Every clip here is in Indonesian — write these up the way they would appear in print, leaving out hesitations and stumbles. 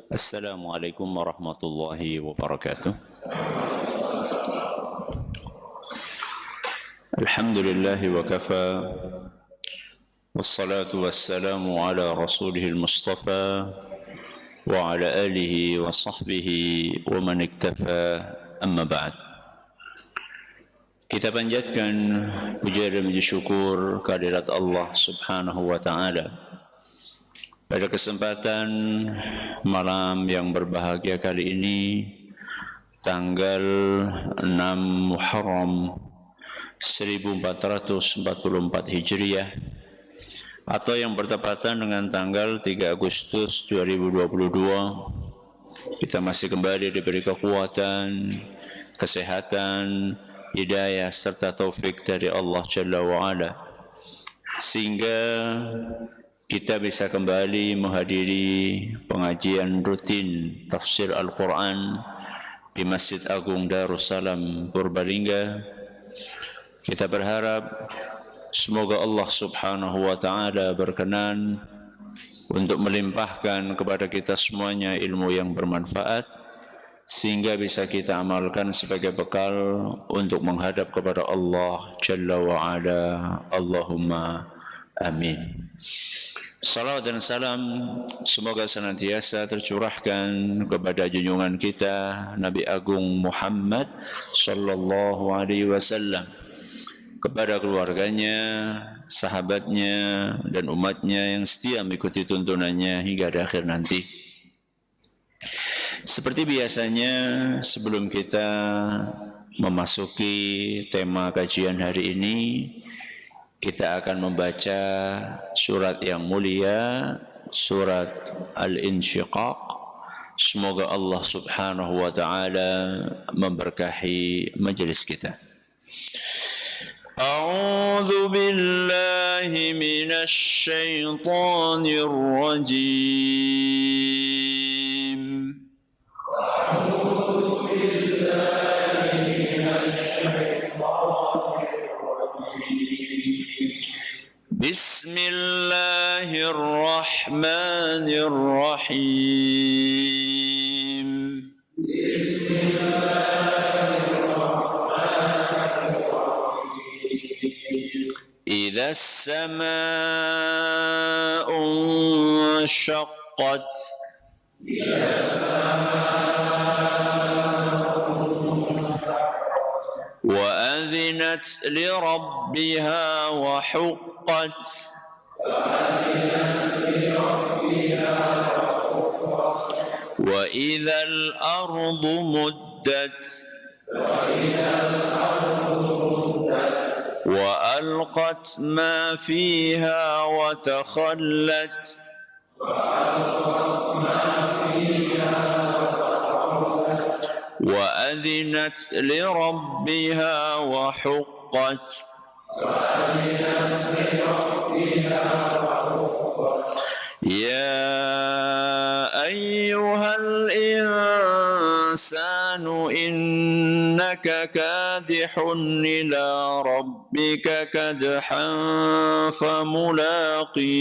Assalamualaikum warahmatullahi wabarakatuh. Alhamdulillahi wa kafa. Wassalatu wassalamu ala rasulihil mustafa wa ala alihi wa sahbihi wa man iktafa, amma ba'd. Kita panjatkan puja dan puji syukur kehadirat Allah subhanahu wa ta'ala pada kesempatan malam yang berbahagia kali ini, tanggal 6 Muharram 1444 Hijriah, atau yang bertepatan dengan tanggal 3 Agustus 2022, kita masih kembali diberi kekuatan, kesehatan, hidayah serta taufik dari Allah Jalla wa'ala, sehingga kita bisa kembali menghadiri pengajian rutin tafsir Al-Quran di Masjid Agung Darussalam Purbalingga. Kita berharap semoga Allah subhanahu wa ta'ala berkenan untuk melimpahkan kepada kita semuanya ilmu yang bermanfaat, sehingga bisa kita amalkan sebagai bekal untuk menghadap kepada Allah Jalla wa'ala. Allahumma amin. Salawat dan salam semoga senantiasa tercurahkan kepada junjungan kita Nabi Agung Muhammad sallallahu alaihi wasallam, kepada keluarganya, sahabatnya, dan umatnya yang setia mengikuti tuntunannya hingga akhir nanti. Seperti biasanya, sebelum kita memasuki tema kajian hari ini, kita akan membaca surat yang mulia, surat Al-Insyiqaq. Semoga Allah subhanahu wa ta'ala memberkahi majelis kita. A'udzu billahi minasy syaithanir rajim. A'udzu billahi minasy syaitanir rajim. Bismillahirrahmanirrahim. Idza as-samaa'u shaqqat. وأذنت لربها وحقت وإذا الأرض مدت وألقت ما فيها وتخلت وأذنت لربها وحقت يا أيها الإنسان إنك كادح إلى ربك كدحا فملاقيه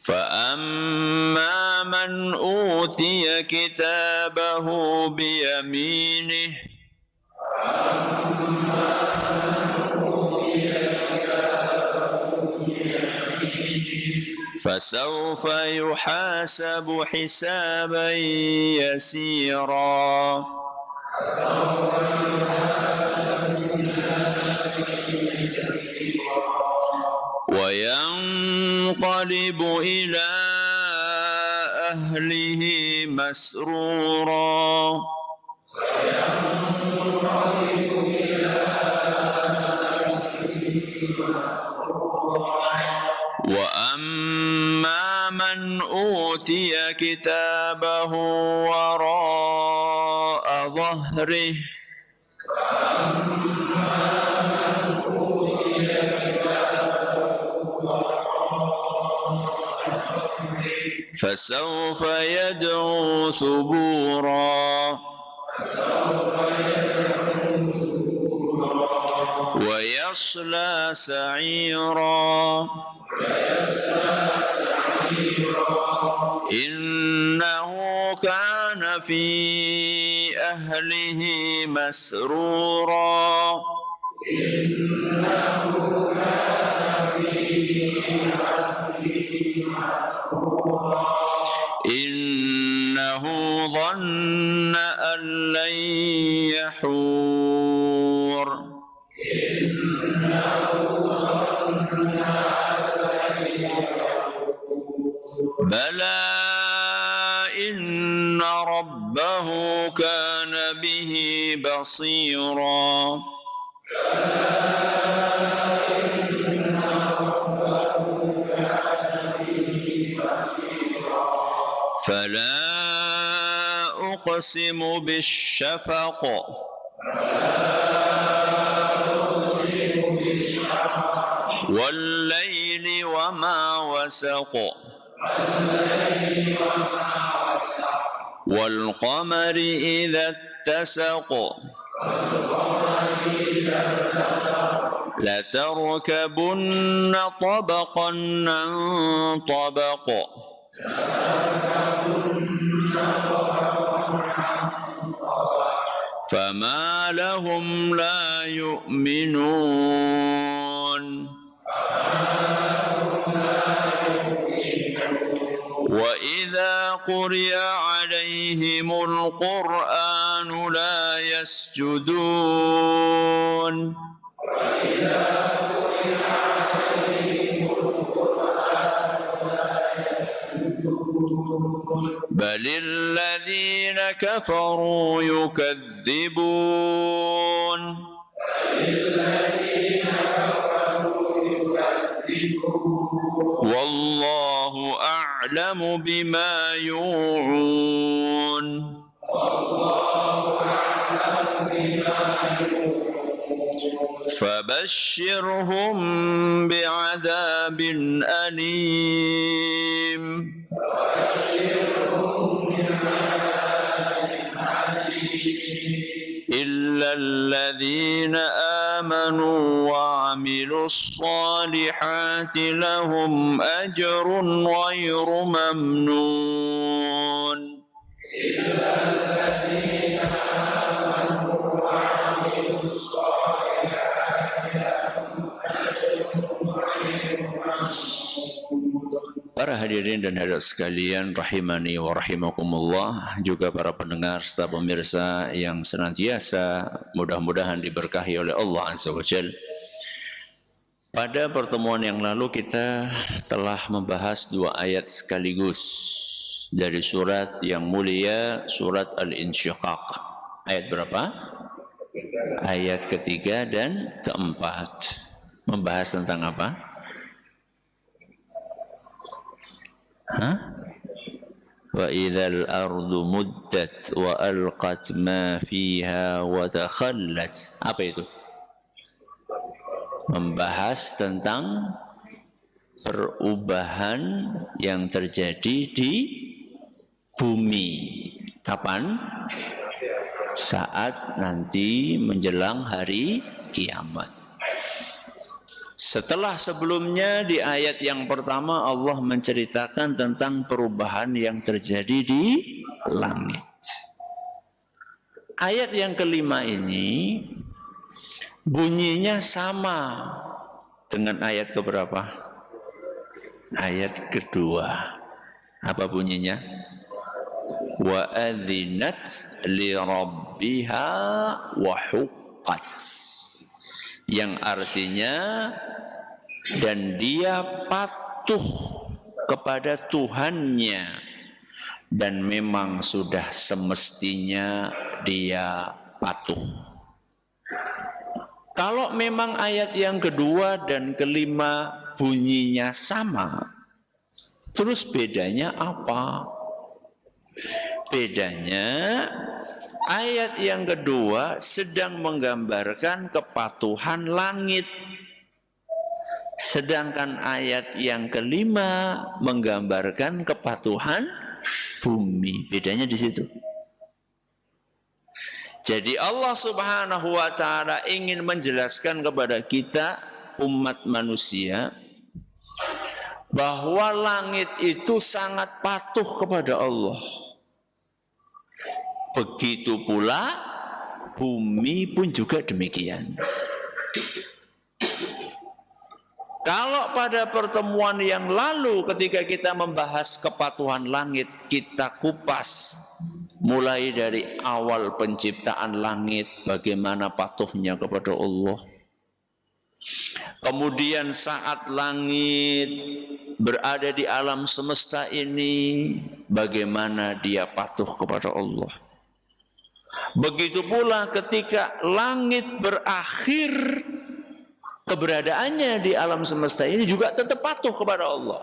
فأما من أوتي كتابه بيمينه فسوف يحاسب حسابا يسيرا وينقلب إلى أهله مسرورا وأما من أوتي كتابه وراء ظهره فسوف يدعو ثبورا ويصلى سعيرا إنه كان في أهله مسرورا إنه ظن أن لن يحور بلى إن ربه كان به بصيرا فلا أقسم بالشفق والليل وما وسق والقمر إذا اتسق لتركبن طبقا عن طبق فما لهم لا يؤمنون وإذا قرئ عليهم القرآن لا يسجدون بل الذين كفروا يكذبون والله أعلم بما يوعون فبشرهم بعذاب أليم إلا الذين آمنوا وعملوا الصالحات لهم أجر غير ممنون Para hadirin dan hadirat sekalian rahimani wa rahimakumullah, juga para pendengar serta pemirsa yang senantiasa mudah-mudahan diberkahi oleh Allah Azza wa Jalla. Pada pertemuan yang lalu kita telah membahas dua ayat sekaligus dari surat yang mulia, surat Al-Insyiqaq. Ayat berapa? Ayat ketiga dan keempat. Membahas tentang apa? Wa idzal ardu muddat wa alqat ma fiha wa takhallat. Apa itu? Membahas tentang perubahan yang terjadi di bumi. Kapan? Saat nanti menjelang hari kiamat. Setelah sebelumnya di ayat yang pertama Allah menceritakan tentang perubahan yang terjadi di langit. Ayat yang kelima ini bunyinya sama dengan ayat keberapa? Ayat kedua. Apa bunyinya? Wa adzinat li rabbiha wa huqqat. Yang artinya dan dia patuh kepada Tuhannya dan memang sudah semestinya dia patuh. Kalau memang ayat yang kedua dan kelima bunyinya sama, terus bedanya apa? Bedanya ayat yang kedua sedang menggambarkan kepatuhan langit. Sedangkan ayat yang kelima menggambarkan kepatuhan bumi. Bedanya di situ. Jadi Allah Subhanahu wa taala ingin menjelaskan kepada kita umat manusia bahwa langit itu sangat patuh kepada Allah. Begitu pula bumi pun juga demikian. Kalau pada pertemuan yang lalu ketika kita membahas kepatuhan langit, kita kupas mulai dari awal penciptaan langit, bagaimana patuhnya kepada Allah. Kemudian saat langit berada di alam semesta ini, bagaimana dia patuh kepada Allah. Begitu pula ketika langit berakhir, keberadaannya di alam semesta ini juga tetap patuh kepada Allah.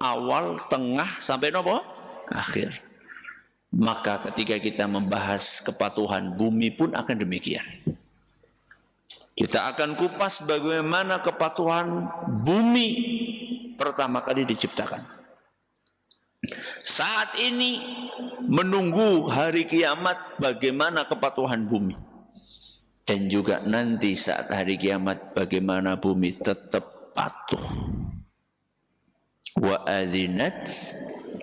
Awal, tengah, sampai nopo? Akhir. Maka ketika kita membahas kepatuhan bumi pun akan demikian. Kita akan kupas bagaimana kepatuhan bumi pertama kali diciptakan. Saat ini menunggu hari kiamat bagaimana kepatuhan bumi. Dan juga nanti saat hari kiamat bagaimana bumi tetap patuh. Wa adzinat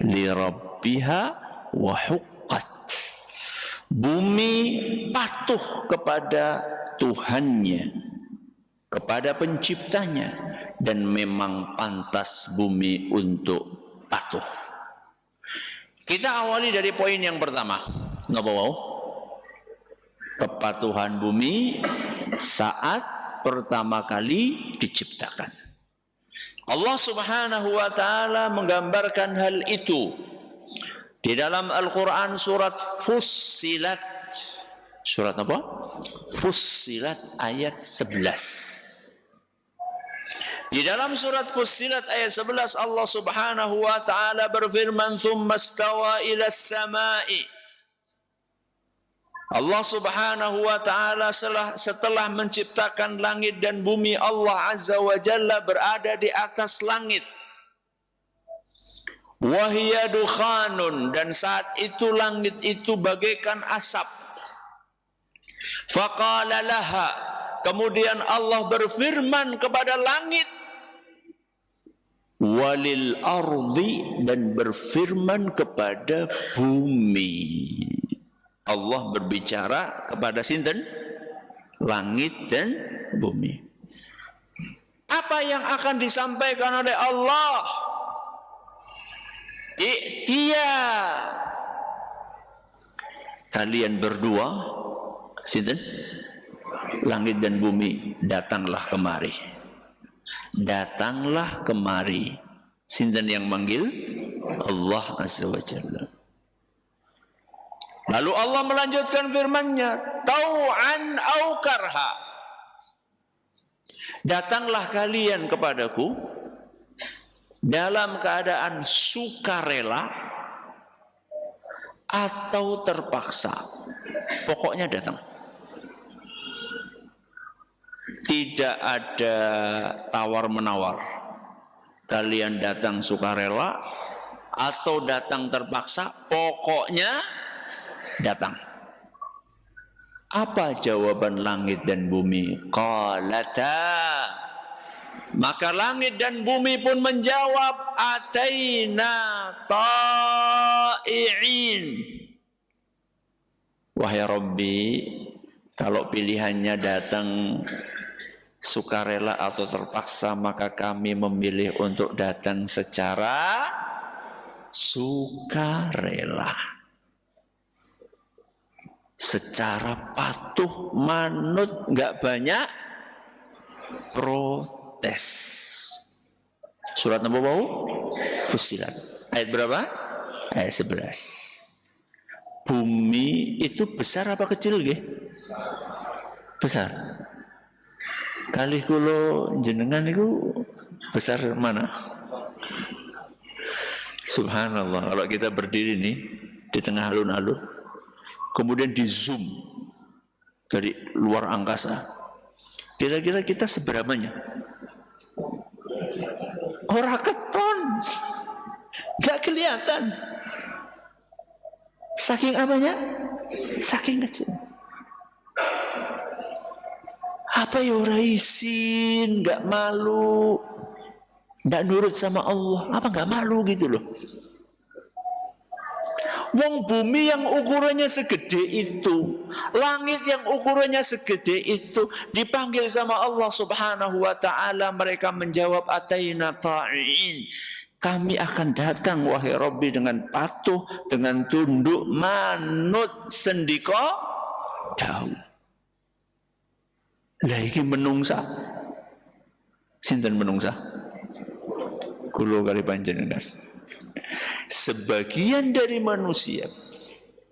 li rabbiha wa huqqat. Bumi patuh kepada Tuhannya, kepada penciptanya, dan memang pantas bumi untuk patuh. Kita awali dari poin yang pertama. Napa wau? Kepatuhan bumi saat pertama kali diciptakan. Allah Subhanahu wa taala menggambarkan hal itu di dalam Al-Qur'an surat Fussilat. Surat apa? Fussilat ayat 11. Di dalam surat Fussilat ayat 11 Allah Subhanahu wa taala berfirman, "Tsumma stawa ila as-sama'i." Allah Subhanahu wa taala setelah menciptakan langit dan bumi, Allah Azza wa Jalla berada di atas langit. Wa hiya dukhanun, dan saat itu langit itu bagaikan asap. Faqala laha, kemudian Allah berfirman kepada langit, walil ardi, dan berfirman kepada bumi. Allah berbicara kepada sinten? Langit dan bumi. Apa yang akan disampaikan oleh Allah? I'tiya, kalian berdua, sinten? Langit dan bumi, datanglah kemari. Datanglah kemari. Sinten yang manggil? Allah Azza wa Jalla. Lalu Allah melanjutkan firman-Nya, tau'an au karha. Datanglah kalian kepadaku dalam keadaan sukarela atau terpaksa. Pokoknya datang. Tidak ada tawar-menawar. Kalian datang sukarela atau datang terpaksa, pokoknya datang. Apa jawaban langit dan bumi? Qalata, maka langit dan bumi pun menjawab, ataina ta'i'in. Wahai Rabbi, kalau pilihannya datang sukarela atau terpaksa, maka kami memilih untuk datang secara sukarela, secara patuh, manut, nggak banyak protes. Surat apa bau? Fussilat. Ayat berapa? Ayat 11. Bumi itu besar apa kecil nggih? Besar. Kalih kula jenengan itu besar mana? Subhanallah, kalau kita berdiri nih di tengah alun-alun, kemudian di zoom dari luar angkasa, kira-kira kita seberapanya? Ora keton. Enggak kelihatan. Saking apanya? Saking kecil. Apa ya ora izin, enggak malu. Enggak nurut sama Allah. Apa enggak malu gitu loh. Wong bumi yang ukurannya segede itu, langit yang ukurannya segede itu, dipanggil sama Allah Subhanahu wa ta'ala, mereka menjawab ataina ta'in. Kami akan datang wahai Rabbi dengan patuh, dengan tunduk, manut sendika dawuh. Lah iki menungsa. Sinten menungsa? Kulo kali panjenengan. Sebagian dari manusia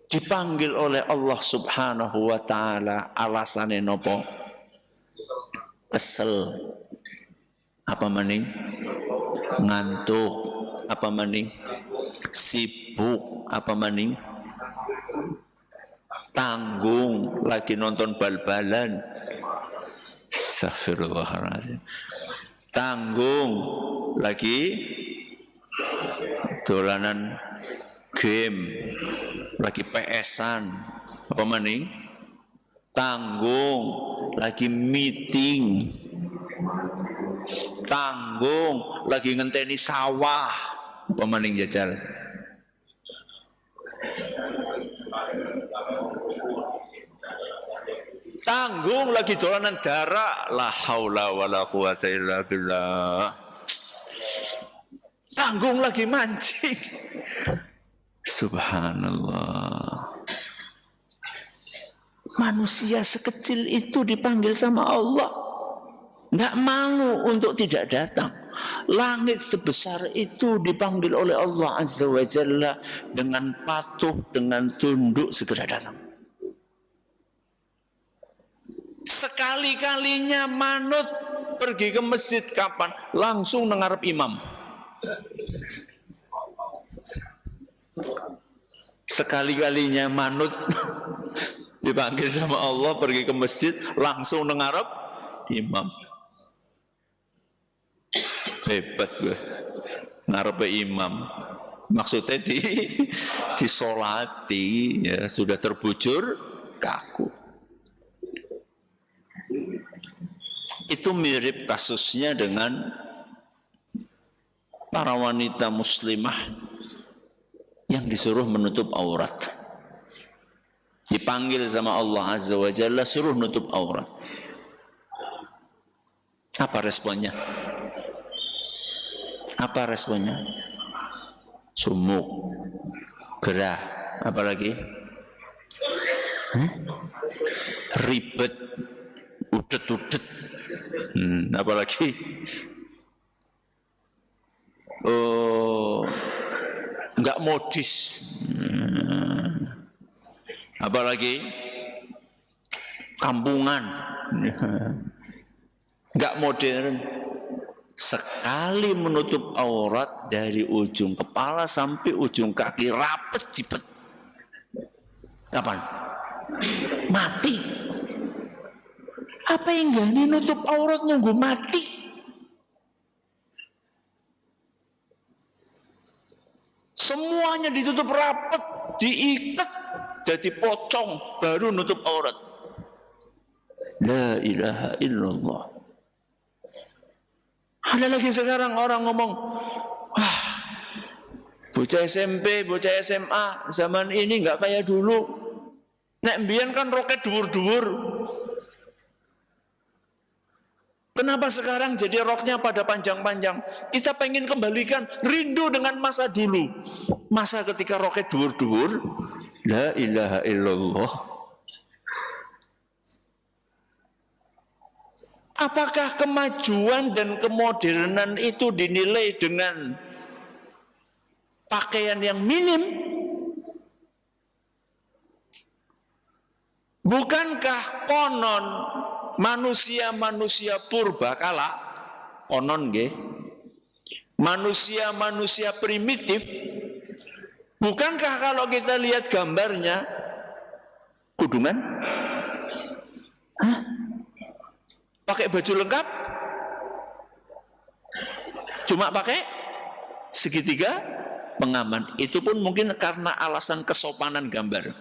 dipanggil oleh Allah Subhanahu wa ta'ala, alasannya nopo? Kesel. Apa maning? Ngantuk. Apa maning? Sibuk. Apa maning? Tanggung. Lagi nonton bal-balan. Astagfirullahaladzim. Tanggung. Lagi dolanan game, lagi PS-an, apa maning? Tanggung, lagi meeting, tanggung, lagi ngenteni sawah, apa maning jajal? Tanggung, lagi dolanan darah, la haula wala quwata illa billah. Tanggung lagi mancing. Subhanallah. Manusia sekecil itu dipanggil sama Allah. Nggak malu untuk tidak datang. Langit sebesar itu dipanggil oleh Allah Azza wa Jalla dengan patuh, dengan tunduk segera datang. Sekali-kalinya manut pergi ke masjid kapan? Langsung ngarep imam. Sekali-kalinya manut dipanggil sama Allah pergi ke masjid langsung ngarep imam. Hebat gue. Ngarep imam. Maksudnya disolati, ya, sudah terbujur kaku. Itu mirip kasusnya dengan para wanita muslimah yang disuruh menutup aurat. Dipanggil sama Allah Azza wa Jalla suruh nutup aurat. Apa responnya? Apa responnya? Sumuk, gerah, apalagi? Ribet, udet-udet. Apalagi? Enggak modis. Apalagi kampungan. Enggak modern. Sekali menutup aurat dari ujung kepala sampai ujung kaki rapet cipet. Kapan? Mati. Apa yang gani nutup aurat nunggu mati? Semuanya ditutup rapat, diikat, jadi pocong, baru nutup aurat. La ilaha illallah. Ada lagi sekarang orang ngomong, wah, bocah SMP, bocah SMA, zaman ini nggak kayak dulu. Nek mbiyen kan roket dhuwur-dhuwur. Kenapa sekarang jadi roknya pada panjang-panjang? Kita pengen kembalikan rindu dengan masa dulu. Masa ketika roket dhuwur-dhuwur. La ilaha illallah. Apakah kemajuan dan kemodernan itu dinilai dengan pakaian yang minim? Bukankah konon manusia-manusia purba kala, konon nggih, manusia-manusia primitif, bukankah kalau kita lihat gambarnya kudungan? Pakai baju lengkap? cuma pakai segitiga pengaman. Itu pun mungkin karena alasan kesopanan gambar.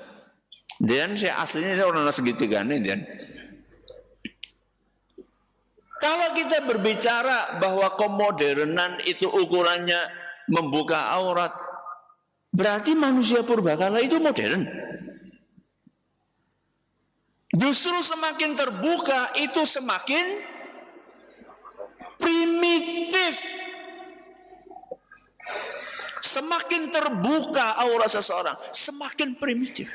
Dan saya aslinya orang segitiga nih dan. Kalau kita berbicara bahwa kemodernan itu ukurannya membuka aurat, berarti manusia purbakala itu modern. Justru semakin terbuka itu semakin primitif. Semakin terbuka aurat seseorang, semakin primitif.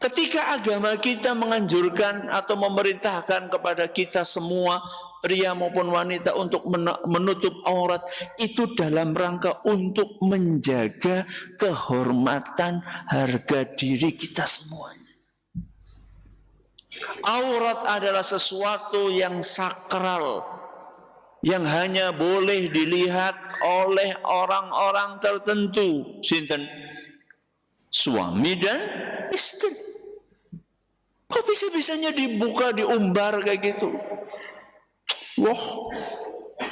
Ketika agama kita menganjurkan atau memerintahkan kepada kita semua, pria maupun wanita, untuk menutup aurat, itu dalam rangka untuk menjaga kehormatan harga diri kita semuanya. Aurat adalah sesuatu yang sakral, yang hanya boleh dilihat oleh orang-orang tertentu. Sinten? Suami dan istri. Kok bisa-bisanya dibuka, diumbar kayak gitu? Wah,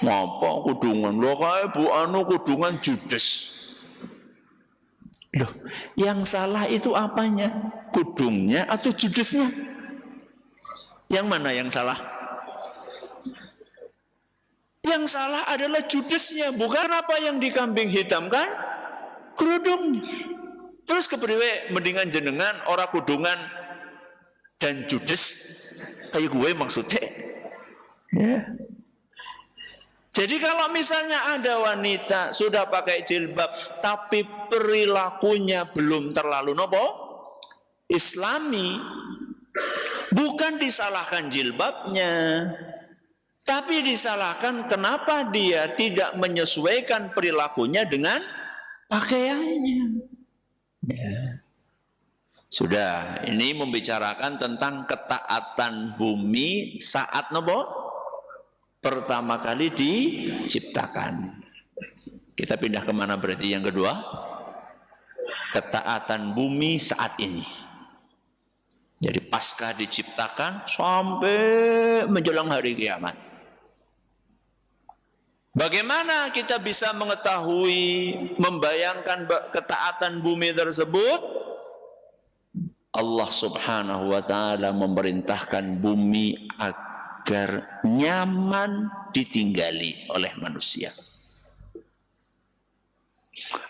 ngapa kudungan? Loh kayak Bu Anu kudungan judes. Loh, yang salah itu apanya? Kudungnya atau judesnya? Yang mana yang salah? Yang salah adalah judesnya, bukan apa yang dikambing hitamkan kerudung. Terus kepriwe mendingan jenengan ora kudungan dan judes kayak gue maksudnya. Ya. Jadi kalau misalnya ada wanita sudah pakai jilbab tapi perilakunya belum terlalu nopo Islami, bukan disalahkan jilbabnya, tapi disalahkan kenapa dia tidak menyesuaikan perilakunya dengan pakaiannya. Ya. Sudah, ini membicarakan tentang ketaatan bumi saat nopo pertama kali diciptakan. Kita pindah kemana berarti yang kedua? Ketaatan bumi saat ini. Jadi pasca diciptakan sampai menjelang hari kiamat. Bagaimana kita bisa mengetahui, membayangkan ketaatan bumi tersebut? Allah subhanahu wa ta'ala memerintahkan bumi agar nyaman ditinggali oleh manusia.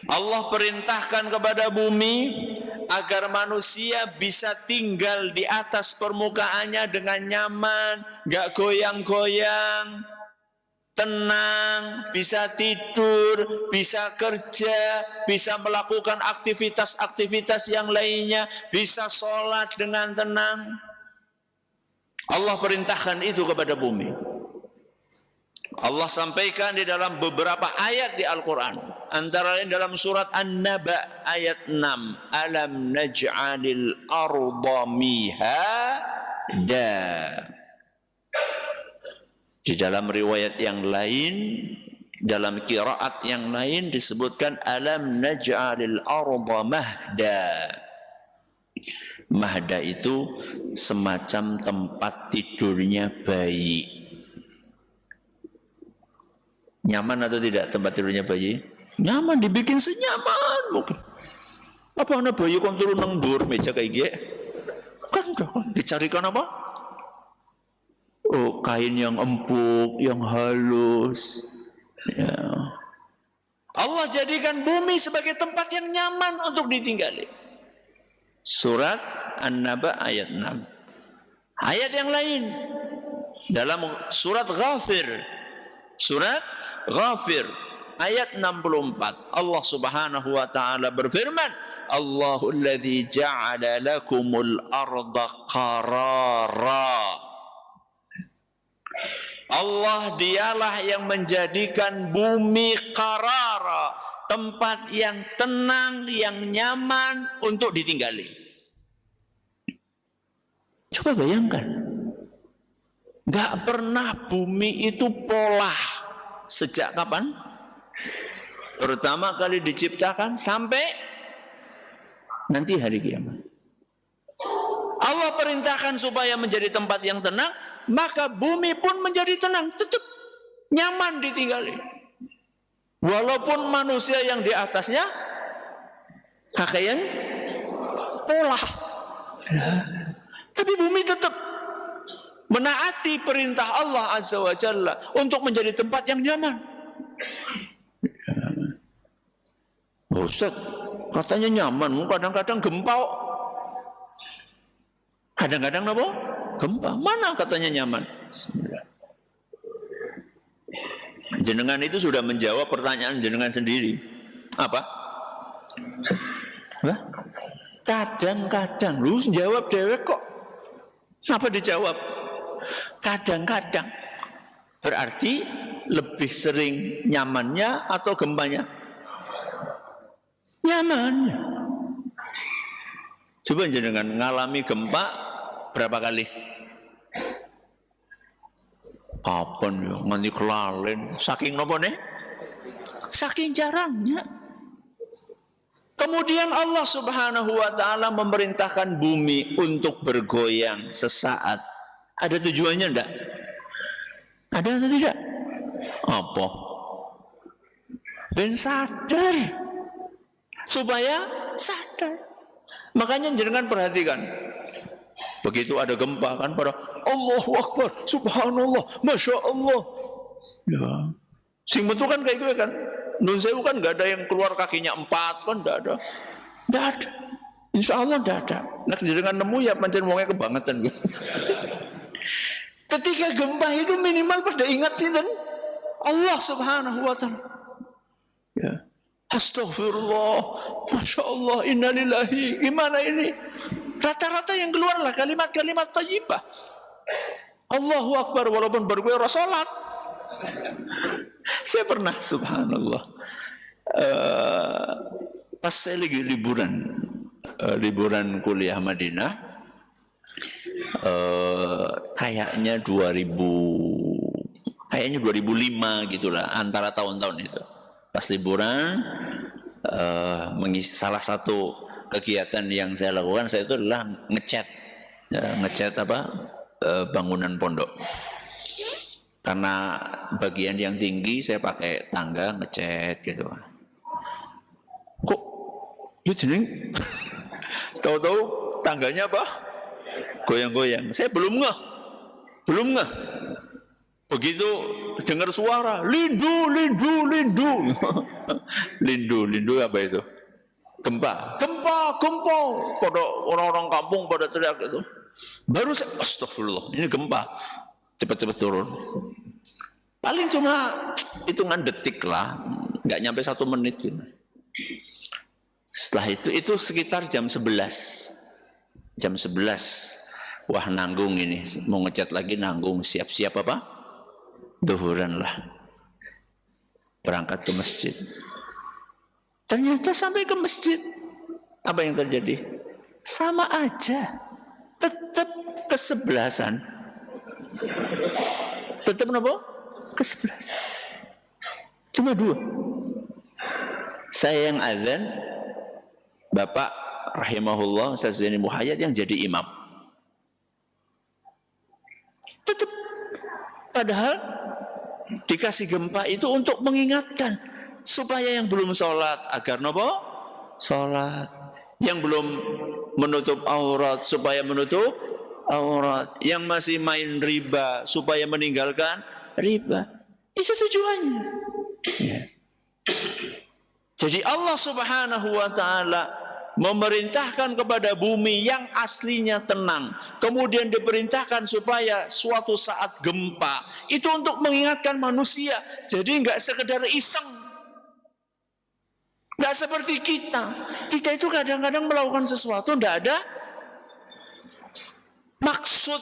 Allah perintahkan kepada bumi agar manusia bisa tinggal di atas permukaannya dengan nyaman, gak goyang-goyang, tenang, bisa tidur, bisa kerja, bisa melakukan aktivitas-aktivitas yang lainnya, bisa sholat dengan tenang. Allah perintahkan itu kepada bumi. Allah sampaikan di dalam beberapa ayat di Al-Quran. Antara lain dalam surat An-Naba ayat 6. Alam naj'alil arda mihada. Di dalam riwayat yang lain, dalam qiraat yang lain disebutkan alam naj'alil arda mahda. Mahda itu semacam tempat tidurnya bayi. Nyaman atau tidak tempat tidurnya bayi? Nyaman, dibikin senyaman mungkin. Apa anak bayi kon turun nang dhuwur meja kayak gini? Kan dicarikan apa? Oh, kain yang empuk, yang halus. Ya. Allah jadikan bumi sebagai tempat yang nyaman untuk ditinggali. Surat An-Naba ayat 6. Ayat yang lain dalam surat Ghafir. Surat Ghafir ayat 64. Allah Subhanahu wa taala berfirman, Allahul ladzi ja'ala lakumul arda qarara. Allah dialah yang menjadikan bumi qarara, tempat yang tenang, yang nyaman untuk ditinggali. Coba bayangkan, gak pernah bumi itu polah. Sejak kapan? Pertama kali diciptakan sampai nanti hari kiamat. Allah perintahkan supaya menjadi tempat yang tenang, maka bumi pun menjadi tenang, tetap nyaman ditinggali. Walaupun manusia yang di atasnya kakeknya pola, tapi bumi tetap menaati perintah Allah Azza wa Jalla untuk menjadi tempat yang nyaman. Ustaz, katanya nyaman, kadang-kadang gempa. Kadang-kadang apa? Gempa. Mana katanya nyaman? Jenengan itu sudah menjawab pertanyaan jenengan sendiri. Apa? Hah? Kadang-kadang. Lu jawab dewek kok. Apa dijawab? Kadang-kadang. Berarti lebih sering nyamannya atau gempanya? Nyamannya. Coba jenengan ngalami gempa berapa kali? Kapan ya? Nganti kelalen. Saking nopo nih? Saking jarangnya. Kemudian Allah Subhanahu wa ta'ala memerintahkan bumi untuk bergoyang sesaat. Ada tujuannya enggak? Ada atau tidak? Apa? Ben sadar. Supaya sadar. Makanya jangan perhatikan. Begitu ada gempa kan pada Allahu Akbar, Subhanallah, Masya Allah. Ya. Sing betul kan kayak gue kan. Nun sewu kan nggak ada yang keluar kakinya 4 kan, nggak ada. Nggak ada. Insya Allah nggak ada. Nah jangan nemu ya pancen wongnya kebangetan gue. Ketika gempa itu minimal pada ingat sih dan Allah Subhanahu wa ta'ala. Ya. Astagfirullah, Masya Allah, innalillahi. Gimana ini? Rata-rata yang keluarlah kalimat-kalimat thayyibah. Allahu Akbar walaupun baru gue salat. Saya pernah, subhanallah, pas saya lagi liburan kuliah Madinah, kayaknya 2005 gitulah, antara tahun-tahun itu. Pas liburan, salah satu kegiatan yang saya lakukan saya itu adalah ngecat bangunan pondok. Karena bagian yang tinggi saya pakai tangga ngecat gitu. Kok ya jeneng? Tahu-tahu tangganya apa? Goyang-goyang. Saya belum ngeh. Begitu dengar suara, lindu. Lindu apa itu? Gempa. Pada orang-orang kampung pada teriak itu. Baru saya, astagfirullah, ini gempa. Cepat-cepat turun. Paling cuma hitungan detik lah, nggak nyampe 1 menit gitu. Setelah itu sekitar jam 11. Jam 11. Wah, nanggung ini, mau ngecat lagi nanggung, siap-siap apa? Zuhuran lah. Berangkat ke masjid. Ternyata sampai ke masjid, apa yang terjadi? Sama aja. Tetap kesebelasan. Tetap apa? Kesebelasan. Cuma 2. Saya yang azan, Bapak rahimahullah Ustaz Zaini Muhayyad yang jadi imam. Tetap. Padahal dikasih gempa itu untuk mengingatkan supaya yang belum sholat agar nopo sholat, yang belum menutup aurat supaya menutup aurat, yang masih main riba supaya meninggalkan riba. Itu tujuannya. Ya. Jadi Allah Subhanahu wa ta'ala memerintahkan kepada bumi yang aslinya tenang, kemudian diperintahkan supaya suatu saat gempa, itu untuk mengingatkan manusia. Jadi nggak sekedar iseng, nggak seperti kita itu kadang-kadang melakukan sesuatu nggak ada maksud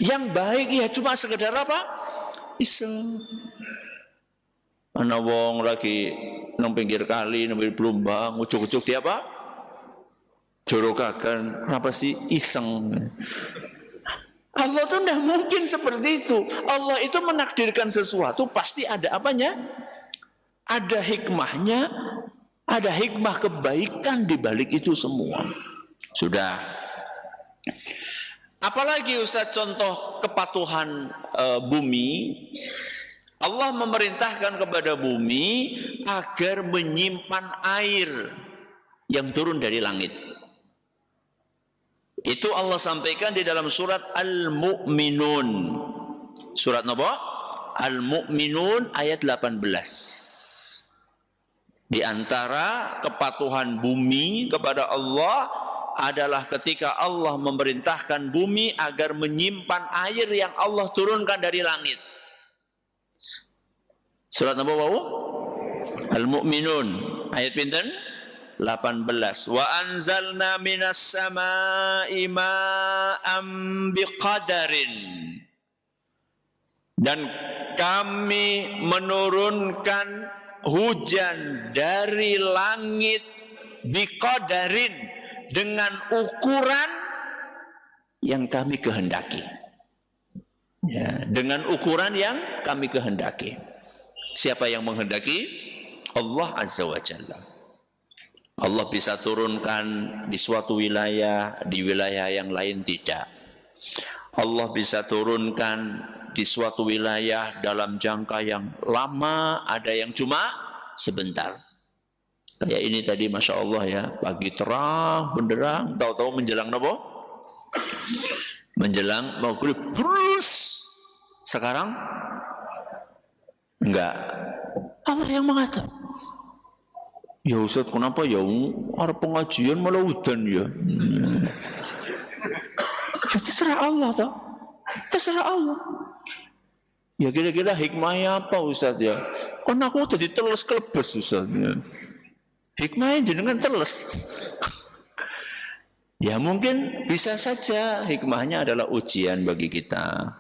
yang baik, ya cuma sekedar apa? Iseng. Ana wong lagi nang pinggir kali, nang Plumbang, ucuk-ucuk dia apa? Jorokakan, kenapa sih? Iseng. Allah tuh tidak mungkin seperti itu. Allah itu menakdirkan sesuatu pasti ada apanya? Ada hikmahnya, ada hikmah kebaikan di balik itu semua. Sudah. Apalagi Ustaz contoh kepatuhan bumi. Allah memerintahkan kepada bumi agar menyimpan air yang turun dari langit. Itu Allah sampaikan di dalam surat Al-Mu'minun. Surat apa? Al-Mu'minun ayat 18. Di antara kepatuhan bumi kepada Allah adalah ketika Allah memerintahkan bumi agar menyimpan air yang Allah turunkan dari langit. Surat apa wau? Al-Mu'minun ayat pinten? 18. Wa anzalna minas samaa'i ma'am biqadarin. Dan kami menurunkan hujan dari langit biqadarin dengan ukuran yang kami kehendaki. Ya, dengan ukuran yang kami kehendaki. Siapa yang menghendaki? Allah Azza wa Jalla. Allah bisa turunkan di suatu wilayah, di wilayah yang lain tidak. Allah bisa turunkan di suatu wilayah dalam jangka yang lama, ada yang cuma sebentar. Kayak ini tadi Masya Allah ya, pagi terang, benderang, tahu-tahu menjelang apa? Menjelang maghrib, terus sekarang enggak. Allah yang mengatakan. Ya Ustaz, kenapa ya ada pengajian malah udan ya? Ya terserah Allah toh. Terserah Allah. Ya kira-kira hikmahnya apa Ustaz ya? Kan aku tadi teles kelebes Ustaz ya. Hikmahnya jenengan teles. Ya mungkin bisa saja hikmahnya adalah ujian bagi kita.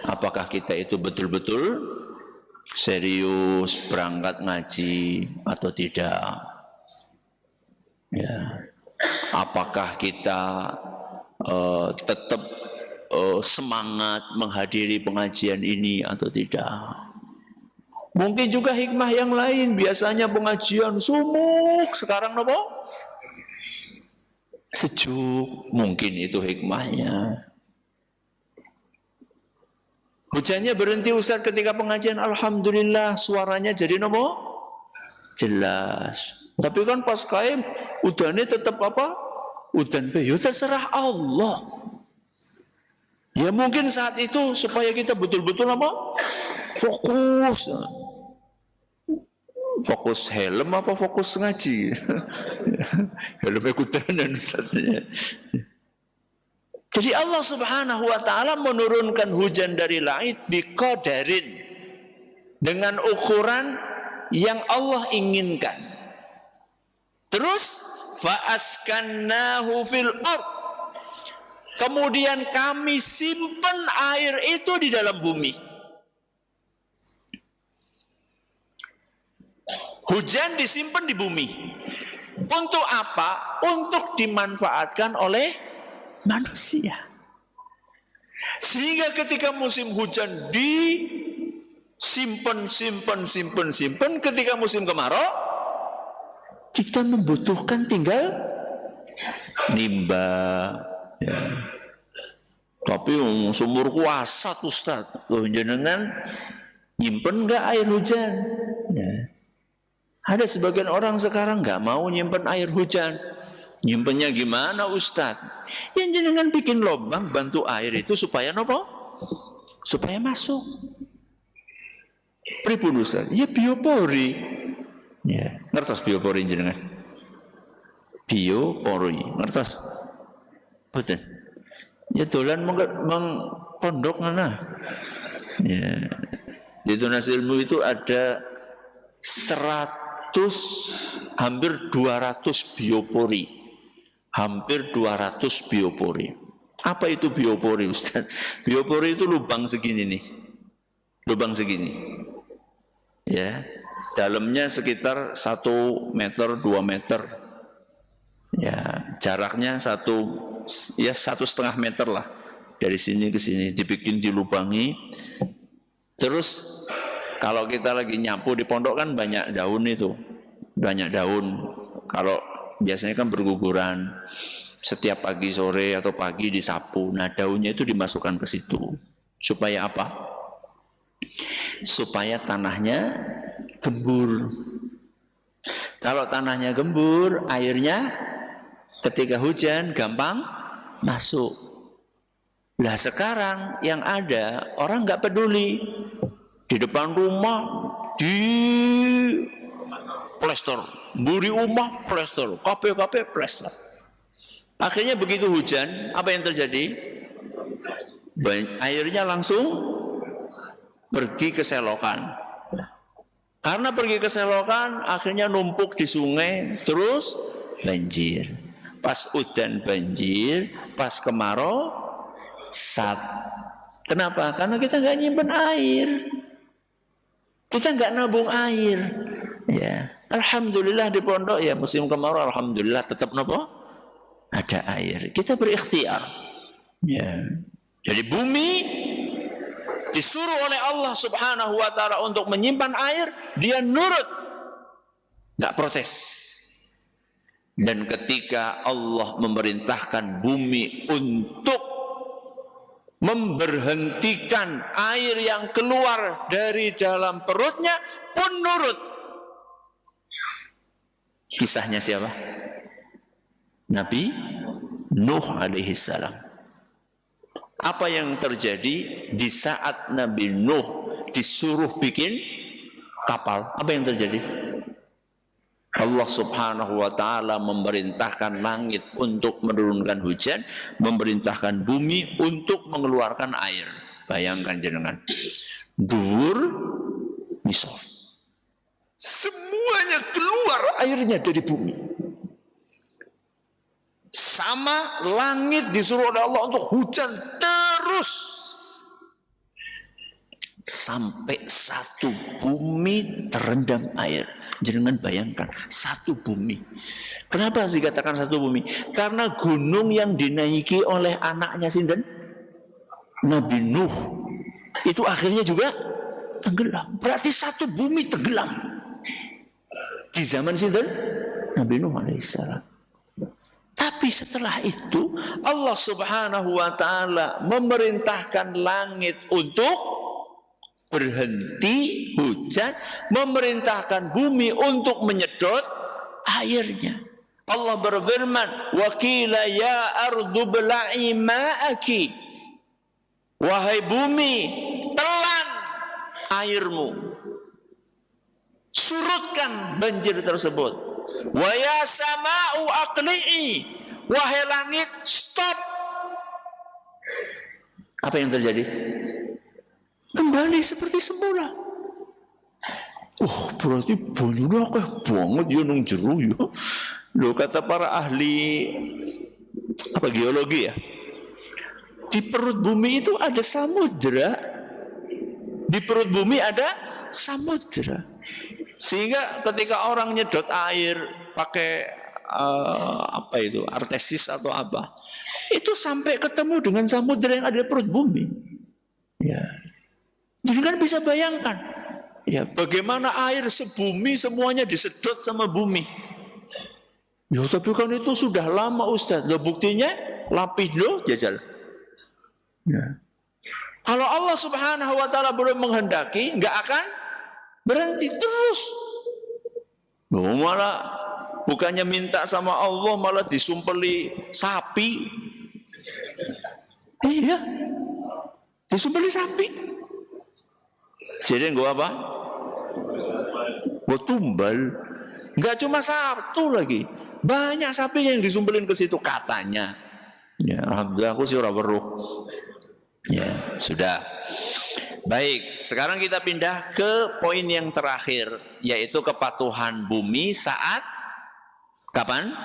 Apakah kita itu betul-betul serius berangkat ngaji atau tidak? Ya. Apakah kita tetap semangat menghadiri pengajian ini atau tidak? Mungkin juga hikmah yang lain. Biasanya pengajian sumuk, sekarang apa? Sejuk. Mungkin itu hikmahnya. Hujannya berhenti Ustaz ketika pengajian, alhamdulillah suaranya jadi apa? Jelas. Tapi kan pas kain udannya tetap apa? Udan ya terserah Allah. Ya mungkin saat itu supaya kita betul-betul apa? Fokus. Fokus helm apa fokus ngaji? Helmnya kudanan Ustaznya. Jadi Allah Subhanahu wa taala menurunkan hujan dari langit biqadarin dengan ukuran yang Allah inginkan. Terus fa'askannahu fil ard. Kemudian kami simpan air itu di dalam bumi. Hujan disimpan di bumi. Untuk apa? Untuk dimanfaatkan oleh manusia. Sehingga ketika musim hujan disimpan, simpan. Ketika musim kemarau, kita membutuhkan tinggal nimba. Ya. Tapi sumur kuasa Ustaz. Loh jenengan nyimpen nggak air hujan? Ya. Ada sebagian orang sekarang nggak mau nyimpen air hujan. Nyimpennya gimana Ustaz? Yang jenengan bikin lubang bantu air itu supaya apa? Supaya masuk. Pripun Ustaz? Ya biopori. Ya, ngertos biopori jenengan? Biopori, ngertos? Betul. Ya dolan mengpondok mana? Ya. Di Tunas Ilmu itu ada hampir 200 biopori. Hampir 200 biopori. Apa itu biopori Ustaz? Biopori itu lubang segini nih. Lubang segini. Ya. Dalamnya sekitar 1 meter, 2 meter. Ya, jaraknya 1,5 meter lah. Dari sini ke sini dibikin dilubangi. Terus kalau kita lagi nyapu di pondok kan banyak daun itu. Banyak daun. Kalau biasanya kan berguguran. Setiap pagi sore atau pagi disapu. Nah, daunnya itu dimasukkan ke situ. Supaya apa? Supaya tanahnya gembur. Kalau tanahnya gembur, airnya ketika hujan gampang masuk. Lah sekarang yang ada orang nggak peduli, di depan rumah di plester, buri rumah plester, KP plester. Akhirnya begitu hujan, apa yang terjadi? Airnya langsung pergi ke selokan. Karena pergi ke selokan, akhirnya numpuk di sungai, terus banjir. Pas udan banjir, pas kemarau sat. Kenapa? Karena kita nggak nyimpen air, kita nggak nabung air. Ya, alhamdulillah di pondok ya musim kemarau, alhamdulillah tetap nopo ada air. Kita berikhtiar. Ya, jadi bumi disuruh oleh Allah Subhanahu wa ta'ala untuk menyimpan air, dia nurut, nggak protes. Dan ketika Allah memerintahkan bumi untuk memberhentikan air yang keluar dari dalam perutnya pun nurut. Kisahnya siapa? Nabi Nuh alaihi salam. Apa yang terjadi di saat Nabi Nuh disuruh bikin kapal? Apa yang terjadi? Allah Subhanahu wa ta'ala memerintahkan langit untuk menurunkan hujan, memerintahkan bumi untuk mengeluarkan air. Bayangkan jenengan, dur misal semuanya keluar airnya dari bumi. Sama langit disuruh oleh Allah untuk hujan terus sampai satu bumi terendam air. Jangan bayangkan satu bumi. Kenapa sih katakan satu bumi? Karena gunung yang dinaiki oleh anaknya sinten Nabi Nuh itu akhirnya juga tenggelam. Berarti satu bumi tenggelam di zaman sinten Nabi Nuh alaihissalam. Tapi setelah itu Allah Subhanahu wa ta'ala memerintahkan langit untuk berhenti hujan, memerintahkan bumi untuk menyedot airnya. Allah berfirman, "Wa qila ya ardu bla'i ma'aki." Wahai bumi, telan airmu. Surutkan banjir tersebut. Wa ya sama'u aqli'i, wahai langit, stop. Apa yang terjadi? Kembali seperti semula. Berarti banyune akeh banget ya nang jero ya. Lho kata para ahli geologi ya. Di perut bumi itu ada samudra. Di perut bumi ada samudra. Sehingga ketika orang nyedot air pakai artesis atau apa, itu sampai ketemu dengan samudra yang ada di perut bumi. Ya. Jadi kan bisa bayangkan, ya bagaimana air sebumi semuanya disedot sama bumi. Ya tapi kan itu sudah lama Ustaz. Loh, buktinya Lapindo jajal. Ya. Kalau Allah Subhanahu wa ta'ala belum menghendaki, nggak akan berhenti terus. Loh, malah bukannya minta sama Allah malah disumpeli sapi. Iya, disumpeli sapi. Jadi gue apa? Gue tumbal. Nggak cuma satu lagi, banyak sapi yang disumpelin ke situ katanya. Ya, alhamdulillah aku sih ora weruh. Ya, sudah. Baik, sekarang kita pindah ke poin yang terakhir, yaitu kepatuhan bumi saat kapan?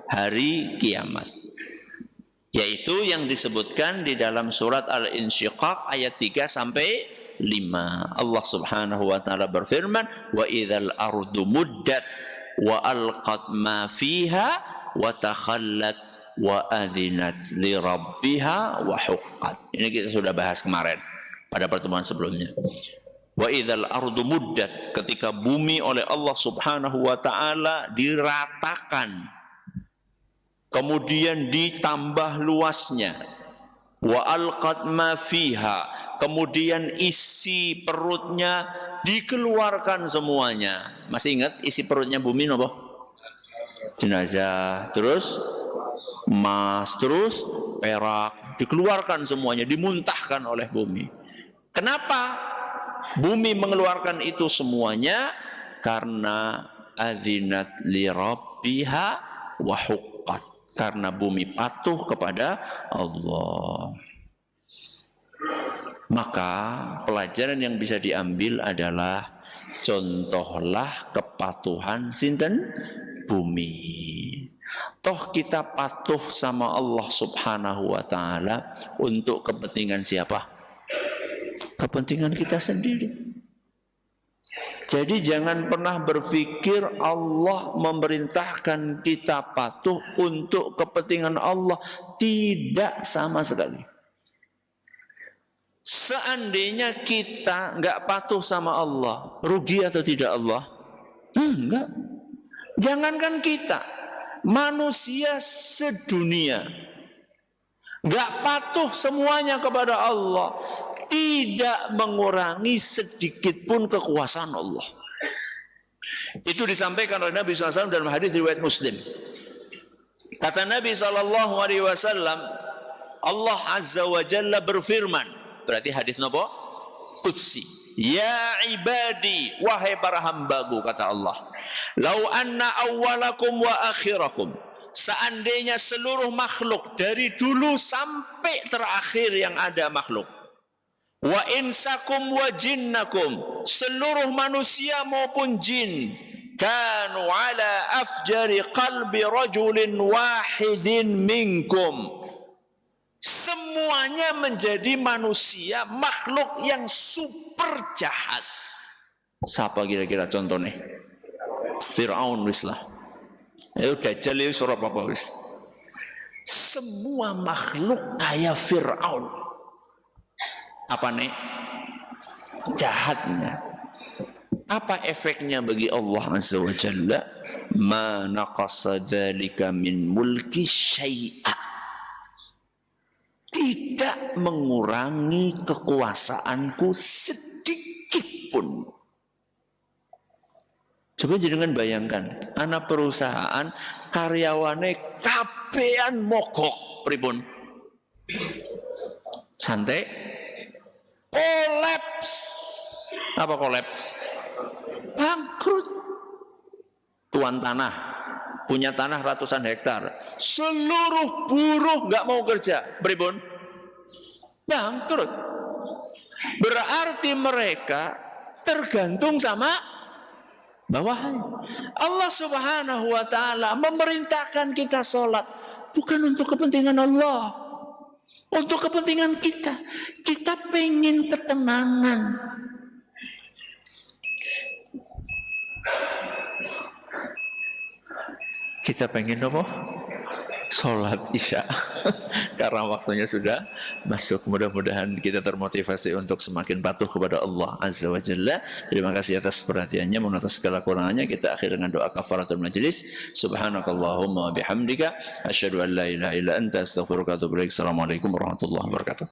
Hari kiamat. Yaitu yang disebutkan di dalam surat Al-Insyiqaq ayat 3 sampai 5. Allah Subhanahu wa ta'ala berfirman, "Wa idzal ardu muddat wa alqat ma fiha wa takhallat wa adzinat li rabbiha wa huqqat." Ini kita sudah bahas kemarin pada pertemuan sebelumnya. Wa idzal ardu muddat, ketika bumi oleh Allah Subhanahu wa ta'ala diratakan. kemudian ditambah luasnya. Wa alqat ma fiha, kemudian isi perutnya dikeluarkan semuanya. Masih ingat isi perutnya bumi apa? Jenazah, terus emas, terus perak, dikeluarkan semuanya, dimuntahkan oleh bumi. Kenapa bumi mengeluarkan itu semuanya? Karena adzinat li rabbiha wa huqqat, karena bumi patuh kepada Allah. Maka pelajaran yang bisa diambil adalah contohlah kepatuhan sinten bumi. Toh kita patuh sama Allah Subhanahu wa taala untuk kepentingan siapa? Kepentingan kita sendiri. Jadi jangan pernah berpikir Allah memerintahkan kita patuh untuk kepentingan Allah. Tidak sama sekali. Seandainya kita nggak patuh sama Allah, rugi atau tidak Allah? Enggak. Jangankan kita, manusia sedunia nggak patuh semuanya kepada Allah, tidak mengurangi sedikit pun kekuasaan Allah. Itu disampaikan oleh Nabi SAW dalam hadis riwayat Muslim. Kata Nabi SAW, Allah Azza wa Jalla berfirman, berarti hadis nopo? Qudsi. Ya ibadi, wahai para hambaku, kata Allah, lau anna awwalakum wa akhirakum, seandainya seluruh makhluk dari dulu sampai terakhir yang ada makhluk, wa insakum wa jinnakum, seluruh manusia maupun jin, kanu ala afjari qalbi rajulin wahidin minkum, semuanya menjadi manusia, makhluk yang super jahat. Siapa kira-kira contohnya? Fir'aun wislah. Dajjal itu surah apa wis? Semua makhluk kayak Fir'aun. Apa nih? Jahatnya. Apa efeknya bagi Allah Azza wa Jalla? Ma naqasa dzalika min mulki syai'a. Tidak mengurangi kekuasaanku sedikit pun. Coba jangan bayangkan, anak perusahaan karyawannya kabehan mogok pripun. Santai. Kolaps. Apa kolaps? Bangkrut. Tuan tanah, punya tanah ratusan hektar, seluruh buruh nggak mau kerja, pripun? Bangkrut. Berarti mereka tergantung sama bawahan. Allah Subhanahu wa taala memerintahkan kita sholat bukan untuk kepentingan Allah, untuk kepentingan kita. Kita pengen ketenangan. Kita pengen apa? Sholat isya. Karena waktunya sudah masuk. Mudah-mudahan kita termotivasi untuk semakin patuh kepada Allah Azza wa Jalla. Terima kasih atas perhatiannya. Mohon atas segala kurangannya. Kita akhir dengan doa kafaratul majlis. Subhanakallahumma bihamdika asyhadu an la ilaha illa anta astaghfiruka wa atubu ilaik. Assalamualaikum warahmatullahi wabarakatuh.